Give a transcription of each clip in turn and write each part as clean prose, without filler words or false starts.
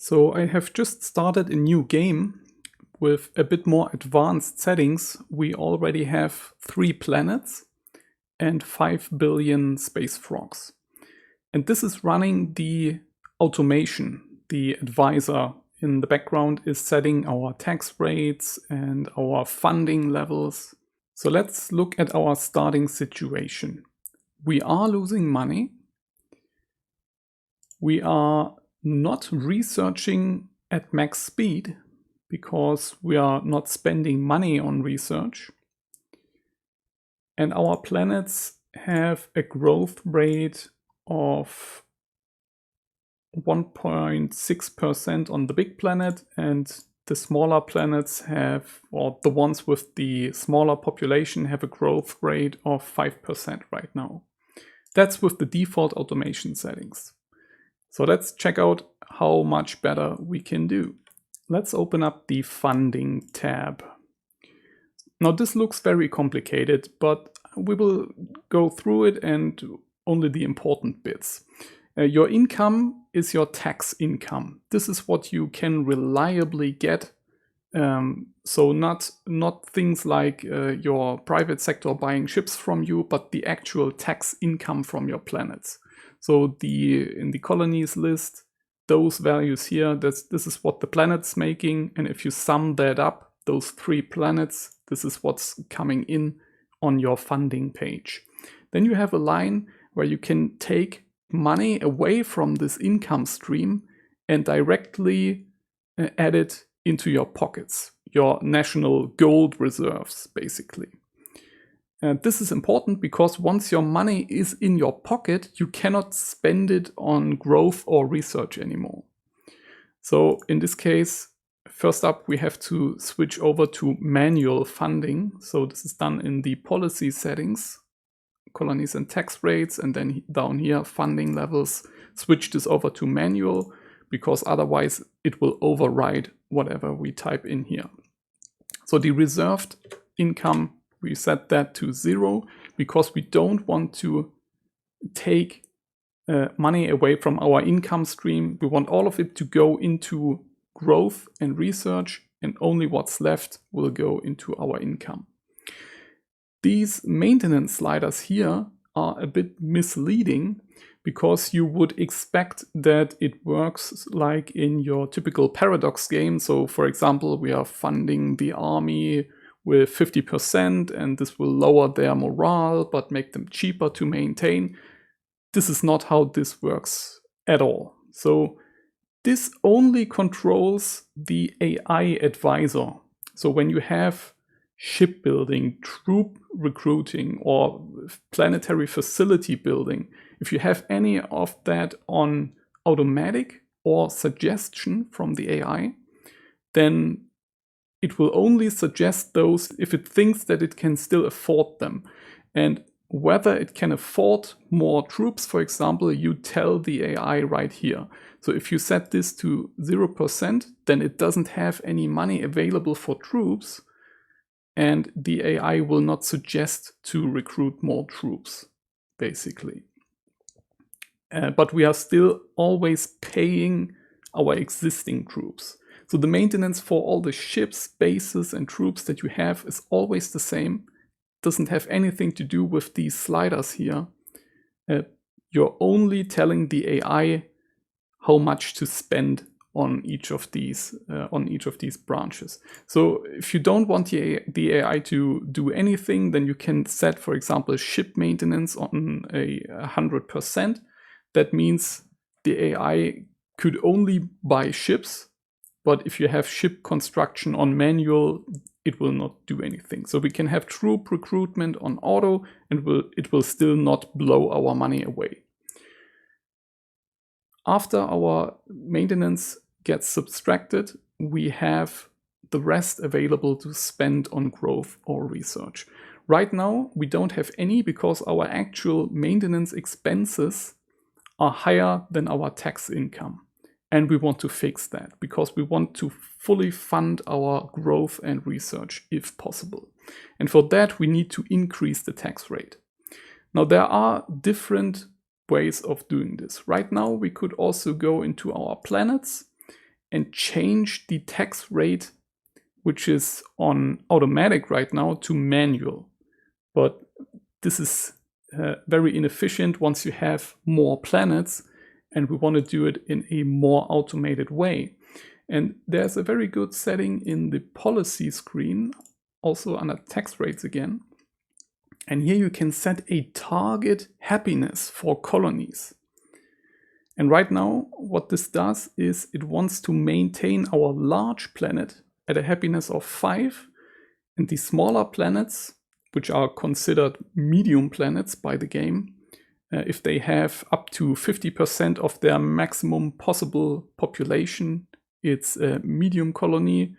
So I have just started a new game with a bit more advanced settings. We already have 3 planets and 5 billion space frogs. And this is running the automation. The advisor in the background is setting our tax rates and our funding levels. So let's look at our starting situation. We are losing money. We are not researching at max speed because we are not spending money on research. And our planets have a growth rate of 1.6% on the big planet, and the smaller planets have, or the ones with the smaller population have a growth rate of 5% right now. That's with the default automation settings. So let's check out how much better we can do. Let's open up the funding tab. Now this looks very complicated, but we will go through it and only the important bits. Your income is your tax income. This is what you can reliably get. So not things like your private sector buying ships from you, but the actual tax income from your planets. So in the colonies list, those values here, this is what the planet's making. And if you sum that up, those 3 planets, this is what's coming in on your funding page. Then you have a line where you can take money away from this income stream and directly add it into your pockets, your national gold reserves, basically. And this is important because once your money is in your pocket, you cannot spend it on growth or research anymore. So in this case, first up, we have to switch over to manual funding. So this is done in the policy settings, colonies and tax rates, and then down here, funding levels. Switch this over to manual because otherwise it will override whatever we type in here. So the reserved income, we set that to 0 because we don't want to take money away from our income stream. We want all of it to go into growth and research, and only what's left will go into our income. These maintenance sliders here are a bit misleading because you would expect that it works like in your typical paradox game. So for example, we are funding the army with 50% and this will lower their morale but make them cheaper to maintain. This is not how this works at all. So this only controls the AI advisor. So when you have shipbuilding, troop recruiting, or planetary facility building, if you have any of that on automatic or suggestion from the AI, then it will only suggest those if it thinks that it can still afford them. And whether it can afford more troops, for example, you tell the AI right here. So if you set this to 0%, then it doesn't have any money available for troops, and the AI will not suggest to recruit more troops, basically. But we are still always paying our existing troops. So the maintenance for all the ships, bases, and troops that you have is always the same. Doesn't have anything to do with these sliders here. You're only telling the AI how much to spend on each of these branches. So if you don't want the AI to do anything, then you can set, for example, ship maintenance on 100%. That means the AI could only buy ships, but if you have ship construction on manual, it will not do anything. So we can have troop recruitment on auto, and it will still not blow our money away. After our maintenance gets subtracted, we have the rest available to spend on growth or research. Right now, we don't have any because our actual maintenance expenses are higher than our tax income. And we want to fix that because we want to fully fund our growth and research if possible. And for that, we need to increase the tax rate. Now, there are different ways of doing this. Right now, we could also go into our planets and change the tax rate, which is on automatic right now, to manual. But this is very inefficient once you have more planets, and we want to do it in a more automated way. And there's a very good setting in the policy screen, also under tax rates again. And here you can set a target happiness for colonies. And right now, what this does is it wants to maintain our large planet at a happiness of 5, and the smaller planets, which are considered medium planets by the game, if they have up to 50% of their maximum possible population, it's a medium colony,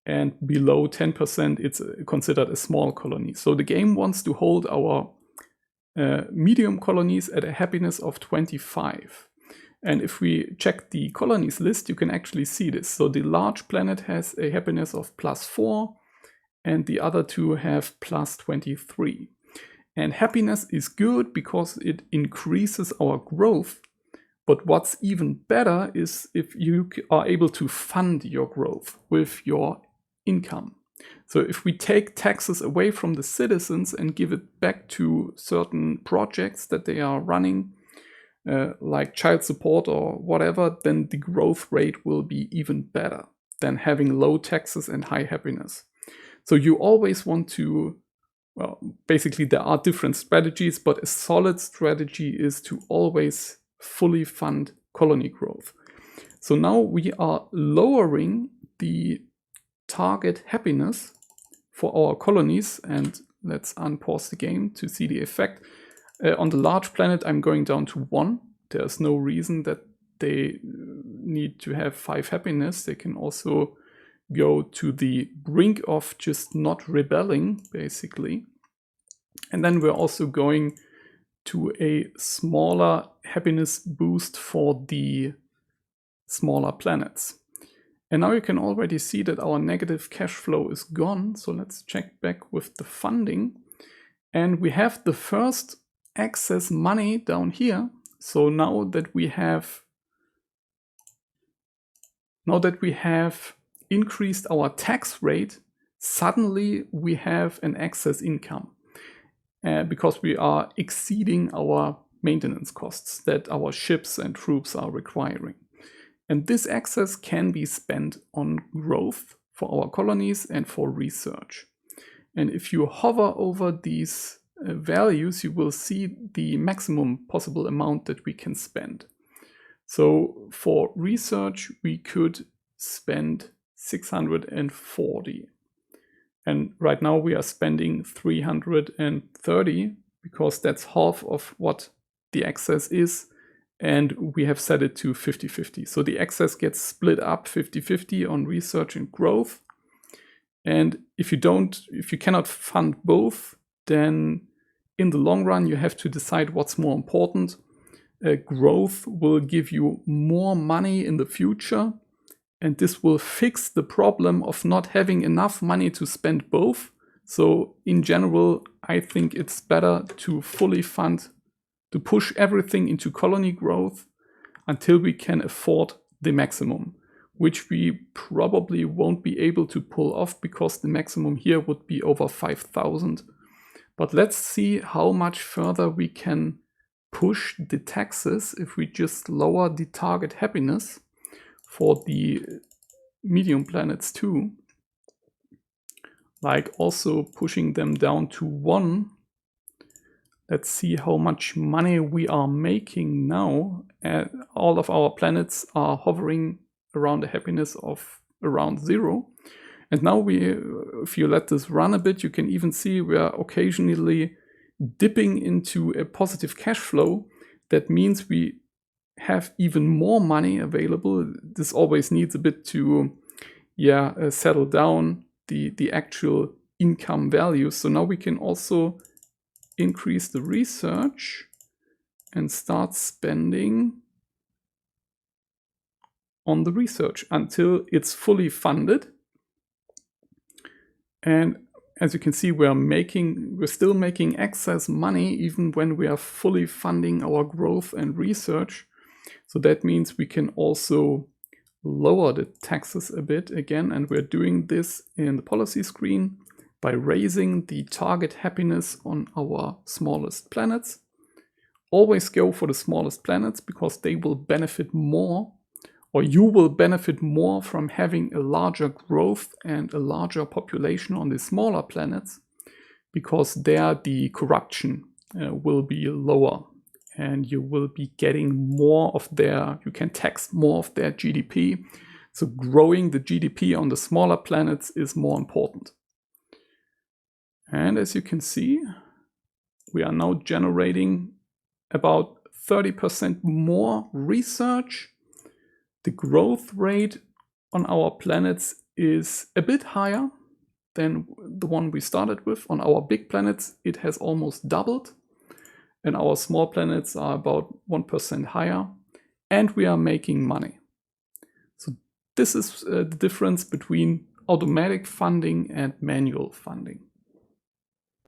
and below 10% it's considered a small colony. So the game wants to hold our medium colonies at a happiness of 25. And if we check the colonies list, you can actually see this. So the large planet has a happiness of +4, and the other two have +23. And happiness is good because it increases our growth. But what's even better is if you are able to fund your growth with your income. So if we take taxes away from the citizens and give it back to certain projects that they are running, like child support or whatever, then the growth rate will be even better than having low taxes and high happiness. So you always want to, well, basically there are different strategies, but a solid strategy is to always fully fund colony growth. So now we are lowering the target happiness for our colonies, and let's unpause the game to see the effect. On the large planet, I'm going down to 1. There's no reason that they need to have 5 happiness. They can also go to the brink of just not rebelling, basically. And then we're also going to a smaller happiness boost for the smaller planets. And now you can already see that our negative cash flow is gone. So let's check back with the funding. And we have the first excess money down here. So now that we have increased our tax rate, suddenly we have an excess income because we are exceeding our maintenance costs that our ships and troops are requiring. And this excess can be spent on growth for our colonies and for research. And if you hover over these values, you will see the maximum possible amount that we can spend. So for research, we could spend 640. And right now we are spending 330 because that's half of what the excess is. And we have set it to 50-50. So the excess gets split up 50-50 on research and growth. And if you cannot fund both, then in the long run, you have to decide what's more important. Growth will give you more money in the future, and this will fix the problem of not having enough money to spend both. So in general, I think it's better to fully fund, to push everything into colony growth until we can afford the maximum, which we probably won't be able to pull off because the maximum here would be over 5,000. But let's see how much further we can push the taxes if we just lower the target happiness for the medium planets too. Like also pushing them down to 1. Let's see how much money we are making now. All of our planets are hovering around a happiness of around 0. And now if you let this run a bit, you can even see we are occasionally dipping into a positive cash flow. That means we have even more money available. This always needs a bit to settle down the actual income value. So now we can also increase the research and start spending on the research until it's fully funded. And as you can see, we're still making excess money even when we are fully funding our growth and research. So that means we can also lower the taxes a bit again, and we're doing this in the policy screen by raising the target happiness on our smallest planets. Always go for the smallest planets because they will benefit more, or you will benefit more from having a larger growth and a larger population on the smaller planets, because there the corruption will be lower and you will be getting more of you can tax more of their GDP. So growing the GDP on the smaller planets is more important. And as you can see, we are now generating about 30% more research. The growth rate on our planets is a bit higher than the one we started with. On our big planets, it has almost doubled. And our small planets are about 1% higher. And we are making money. So this is the difference between automatic funding and manual funding.